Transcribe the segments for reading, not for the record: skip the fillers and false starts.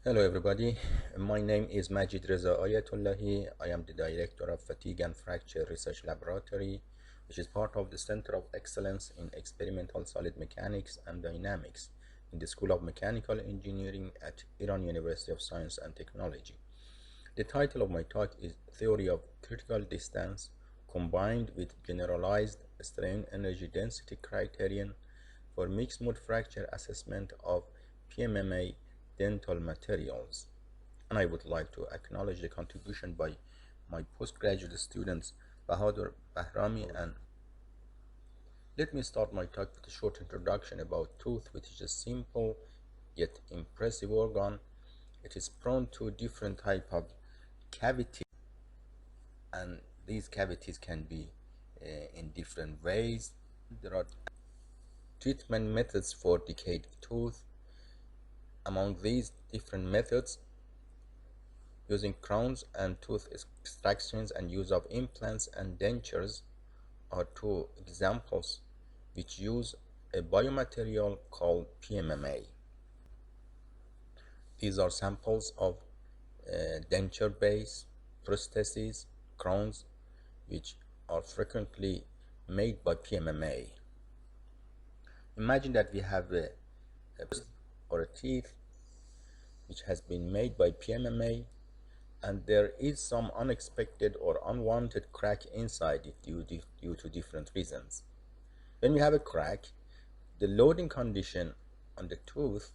Hello everybody, my name is Majid Reza Ayatollahi. I am the Director of Fatigue and Fracture Research Laboratory, which is part of the Center of Excellence in Experimental Solid Mechanics and Dynamics in the School of Mechanical Engineering at Iran University of Science and Technology. The title of my talk is Theory of Critical Distance combined with Generalized Strain Energy Density Criterion for Mixed Mode Fracture Assessment of PMMA dental materials. And I would like to acknowledge the contribution by my postgraduate students Bahrami, and let me start my talk with a short introduction about tooth, which is a simple yet impressive organ. It is prone to different type of cavities, and these cavities can be in different ways. There are treatment methods for decayed tooth. Among these different methods, using crowns and tooth extractions and use of implants and dentures are two examples which use a biomaterial called PMMA. These are samples of denture-based prostheses, crowns, which are frequently made by PMMA. Imagine that we have a or a teeth which has been made by PMMA, and there is some unexpected or unwanted crack inside it due to different reasons. When we have a crack, the loading condition on the tooth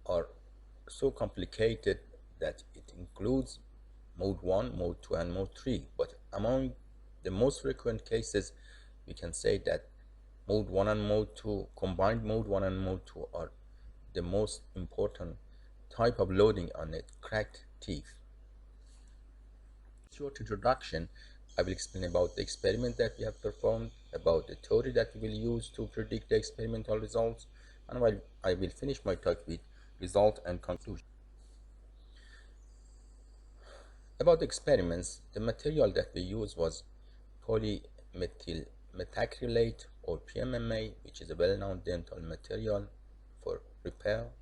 are so complicated that it includes mode 1, mode 2, and mode 3. But among the most frequent cases, we can say that mode 1 and mode 2, combined mode 1 and mode 2 are the most important type of loading on a cracked teeth. Short introduction, I will explain about the experiment that we have performed, about the theory that we will use to predict the experimental results, and I will finish my talk with result and conclusion. About the experiments, the material that we used was polymethyl methacrylate or PMMA, which is a well-known dental material for repair.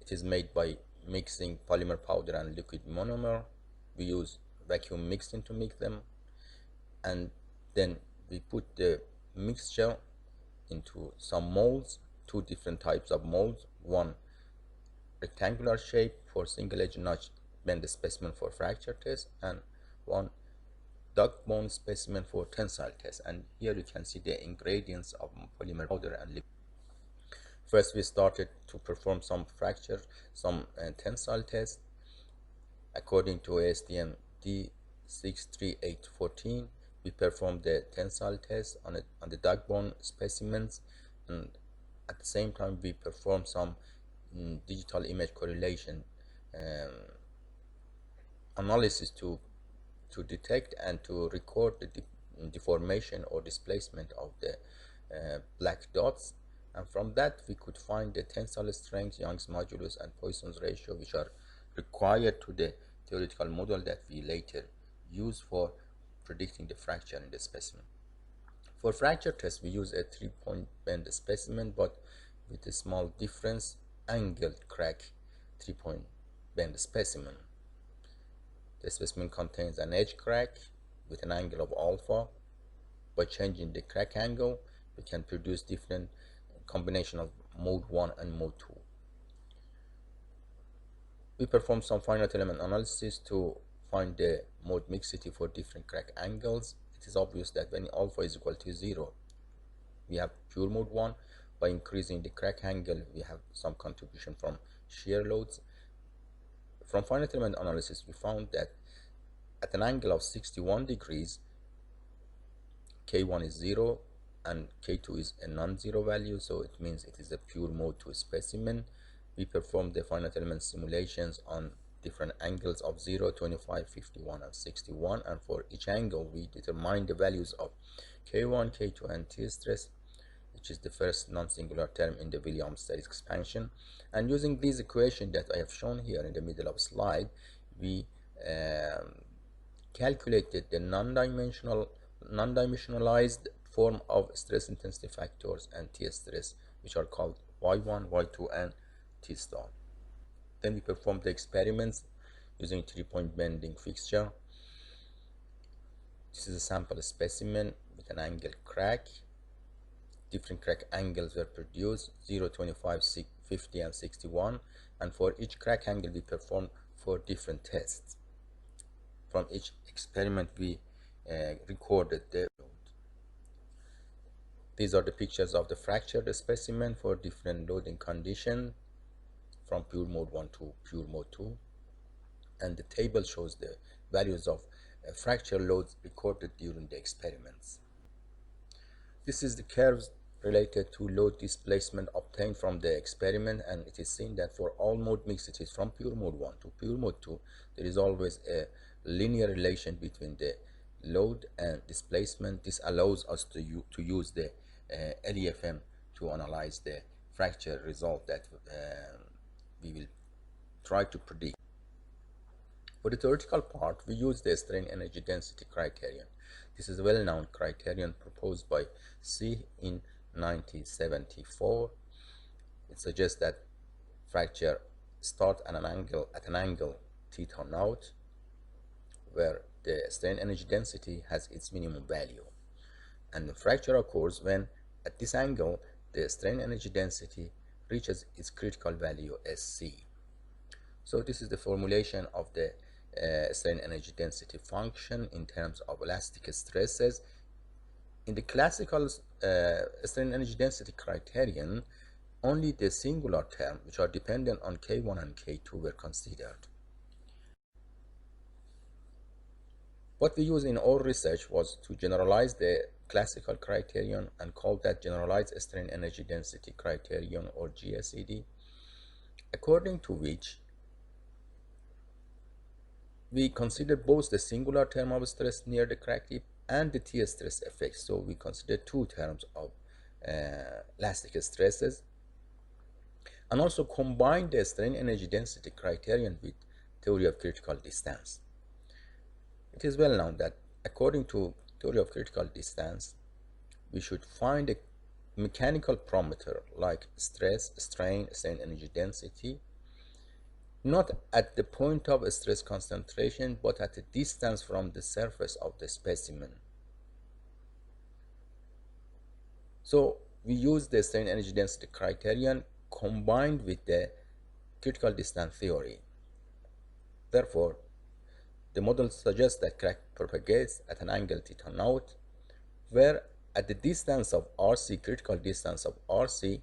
It is made by mixing polymer powder and liquid monomer. We use vacuum mixing to mix them, and then we put the mixture into some molds, two different types of molds, one rectangular shape for single edge notch bend specimen for fracture test, and one duck bone specimen for tensile test. And here you can see the ingredients of polymer powder and liquid. First, we started to perform some tensile tests. According to ASTM D63814, we performed the tensile test on the duck bone specimens, and at the same time we performed some digital image correlation analysis to detect and to record the deformation or displacement of the black dots, and from that we could find the tensile strength, Young's modulus, and Poisson's ratio, which are required to the theoretical model that we later use for predicting the fracture in the specimen. For fracture test, we use a 3-point bend specimen, but with a small difference, angled crack 3-point bend specimen. The specimen contains an edge crack with an angle of alpha. By changing the crack angle, we can produce different combination of mode 1 and mode 2. We perform some finite element analysis to find the mode mixity for different crack angles. It is obvious that when alpha is equal to 0, we have pure mode 1. By increasing the crack angle, we have some contribution from shear loads. From finite element analysis, we found that at an angle of 61 degrees, K1 is 0 and K2 is a non-zero value, so it means it is a pure mode 2 specimen. We performed the finite element simulations on different angles of 0, 25, 51, and 61, and for each angle we determined the values of K1, K2, and T stress, which is the first non-singular term in the Williams series expansion. And using these equations that I have shown here in the middle of the slide, we calculated the non-dimensionalized form of stress intensity factors and T stress, which are called Y1, Y2, and T star. Then we performed the experiments using 3-point bending fixture. This is a sample specimen with an angle crack. Different crack angles were produced, 0, 25, 50, and 61. And for each crack angle, we performed 4 different tests. From each experiment, we recorded the load. These are the pictures of the fractured specimen for different loading conditions from pure mode 1 to pure mode 2. And the table shows the values of fracture loads recorded during the experiments. This is the curves related to load displacement obtained from the experiment, and it is seen that for all mode mixities from pure mode 1 to pure mode 2, there is always a linear relation between the load and displacement. This allows us to use the LEFM to analyze the fracture result that we will try to predict. For the theoretical part, we use the strain energy density criterion. This is a well-known criterion proposed by C in 1974. It suggests that fracture starts at an angle theta naught, where the strain energy density has its minimum value, and the fracture occurs when at this angle the strain energy density reaches its critical value SC. So this is the formulation of the strain energy density function in terms of elastic stresses. In the classical strain energy density criterion, only the singular term, which are dependent on K1 and K2, were considered. What we used in our research was to generalize the classical criterion and call that generalized strain energy density criterion, or GSED, according to which we consider both the singular term of stress near the crack tip and the T-stress effect. So we consider 2 terms of elastic stresses, and also combine the strain energy density criterion with theory of critical distance. It is well known that according to theory of critical distance, we should find a mechanical parameter like stress, strain energy density, not at the point of stress concentration, but at a distance from the surface of the specimen. So we use the strain energy density criterion combined with the critical distance theory. Therefore, the model suggests that crack propagates at an angle theta naught, where at the distance of RC, critical distance of RC,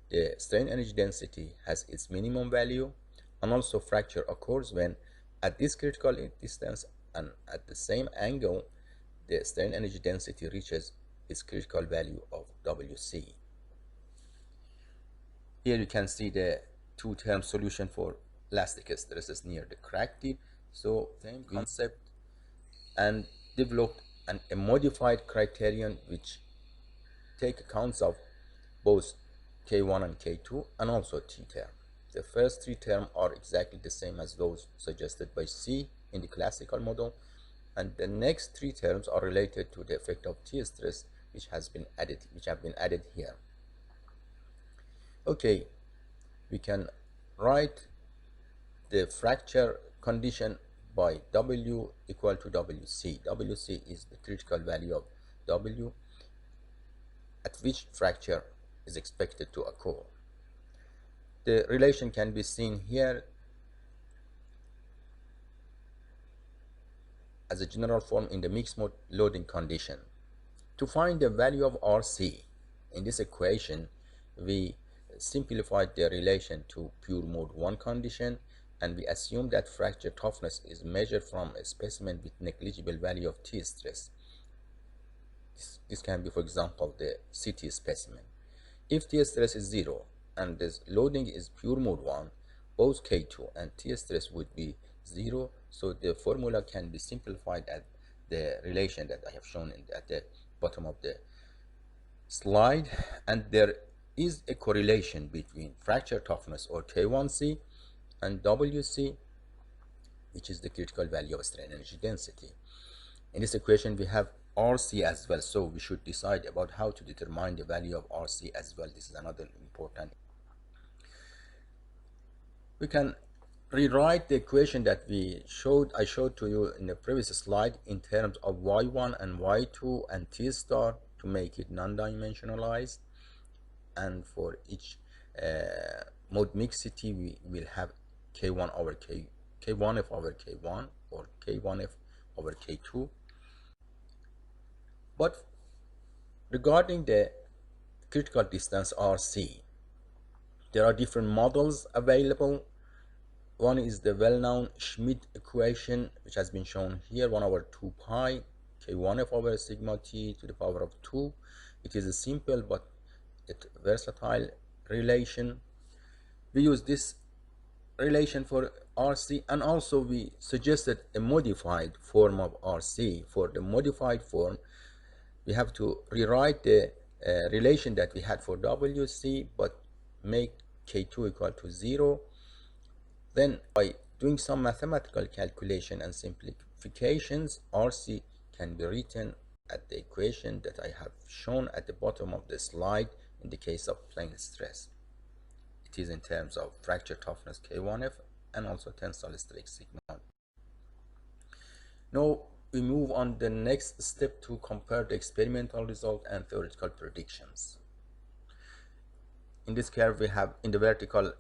the strain energy density has its minimum value, and also fracture occurs when at this critical distance and at the same angle, the strain energy density reaches its critical value of WC. Here you can see the 2-term solution for elastic stresses near the crack tip. So same concept, and developed a modified criterion which take accounts of both K1 and K2 and also T term. The first 3 terms are exactly the same as those suggested by C in the classical model, and the next 3 terms are related to the effect of T stress which have been added here. Okay, we can write the fracture condition by W equal to WC. WC is the critical value of W at which fracture is expected to occur. The relation can be seen here as a general form in the mixed mode loading condition. To find the value of RC in this equation, we simplified the relation to pure mode 1 condition, and we assume that fracture toughness is measured from a specimen with negligible value of T stress. This can be, for example, the CT specimen. If T stress is 0 and this loading is pure mode 1, both K2 and T stress would be 0, so the formula can be simplified at the relation that I have shown at the bottom of the slide, and there is a correlation between fracture toughness, or K1C, and WC, which is the critical value of strain energy density. In this equation we have RC as well, so we should decide about how to determine the value of RC as well. This is another important. We can rewrite the equation that I showed to you in the previous slide in terms of y1 and y2 and t star to make it non-dimensionalized, and for each mode mixity we will have k1 over k1f over k1 or k1f over k2. But regarding the critical distance RC, there are different models available. One is the well-known Schmidt equation, which has been shown here, 1 over 2 pi k1f over sigma t to the power of 2. It is a simple but versatile relation. We use this relation for RC, and also we suggested a modified form of RC. For the modified form, we have to rewrite the relation that we had for WC, but make K2 equal to 0. Then by doing some mathematical calculation and simplifications, RC can be written at the equation that I have shown at the bottom of the slide in the case of plane stress. It is in terms of fracture toughness K1F and also tensile strength sigma. Now we move on the next step to compare the experimental result and theoretical predictions. In this curve we have, in the vertical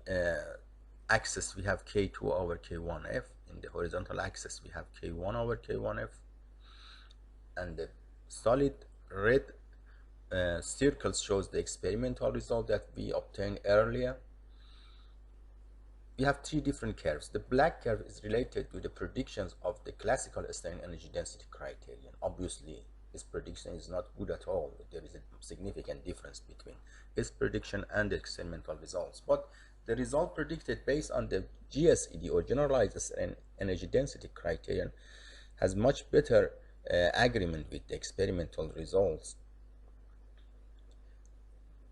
axis we have K2 over K1F. In the horizontal axis we have K1 over K1F, and the solid red circles shows the experimental result that we obtained earlier. We have three different curves. The black curve is related to the predictions of the classical strain energy density criterion. Obviously, this prediction is not good at all. There is a significant difference between this prediction and the experimental results. But the result predicted based on the GSED or generalized strain energy density criterion has much better agreement with the experimental results.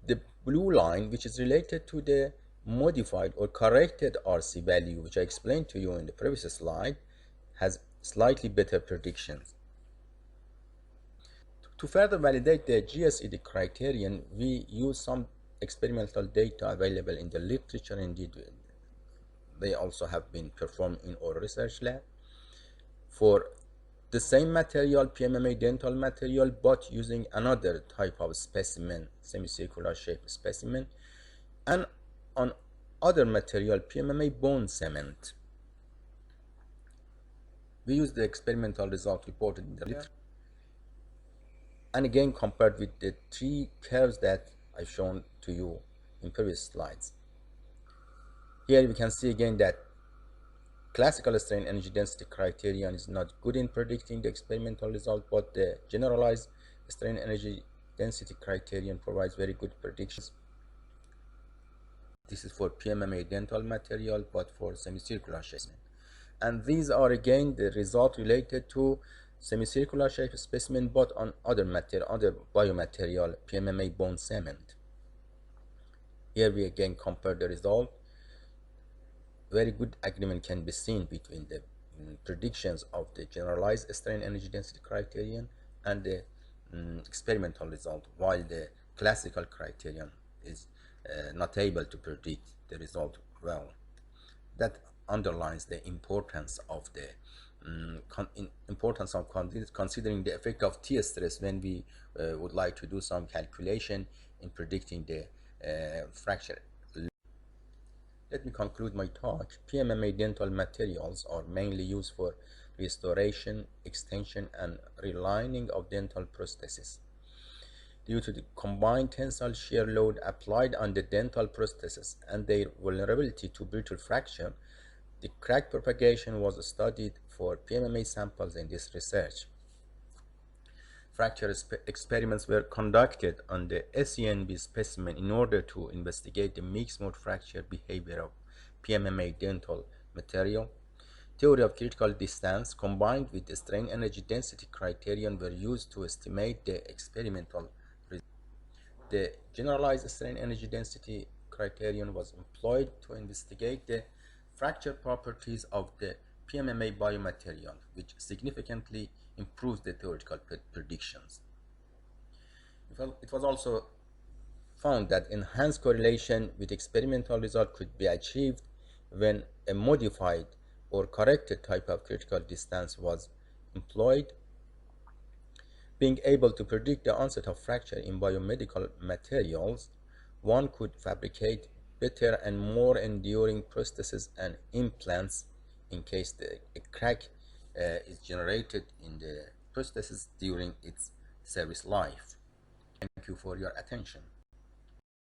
The blue line, which is related to the modified or corrected RC value, which I explained to you in the previous slide, has slightly better predictions. To further validate the GSED criterion, we use some experimental data available in the literature. Indeed, they also have been performed in our research lab for the same material, PMMA dental material, but using another type of specimen, semicircular shape specimen, and on other material, PMMA bone cement. We use the experimental result reported in the literature, and again compared with the three curves that I've shown to you in previous slides. Here we can see again that classical strain energy density criterion is not good in predicting the experimental result, but the generalized strain energy density criterion provides very good predictions. This is for PMMA dental material, but for semicircular shape. And these are again the result related to semicircular shape specimen, but on other material, other biomaterial, PMMA bone cement. Here we again compare the result. Very good agreement can be seen between the predictions of the generalized strain energy density criterion and the experimental result, while the classical criterion is not able to predict the result well. That underlines the importance of the considering the effect of T stress when we would like to do some calculation in predicting the fracture. Let me conclude my talk. PMMA dental materials are mainly used for restoration, extension, and relining of dental prostheses. Due to the combined tensile shear load applied on the dental prostheses and their vulnerability to brittle fracture, the crack propagation was studied for PMMA samples in this research. Fracture experiments were conducted on the SENB specimen in order to investigate the mixed mode fracture behavior of PMMA dental material. Theory of critical distance combined with the strain energy density criterion were used to estimate the experimental result. The generalized strain energy density criterion was employed to investigate the fracture properties of the PMMA biomaterial, which significantly improves the theoretical predictions. It was also found that enhanced correlation with experimental result could be achieved when a modified or corrected type of critical distance was employed, being able to predict the onset of fracture in biomedical materials, one could fabricate better and more enduring prostheses and implants in case a crack is generated in the prosthesis during its service life. Thank you for your attention.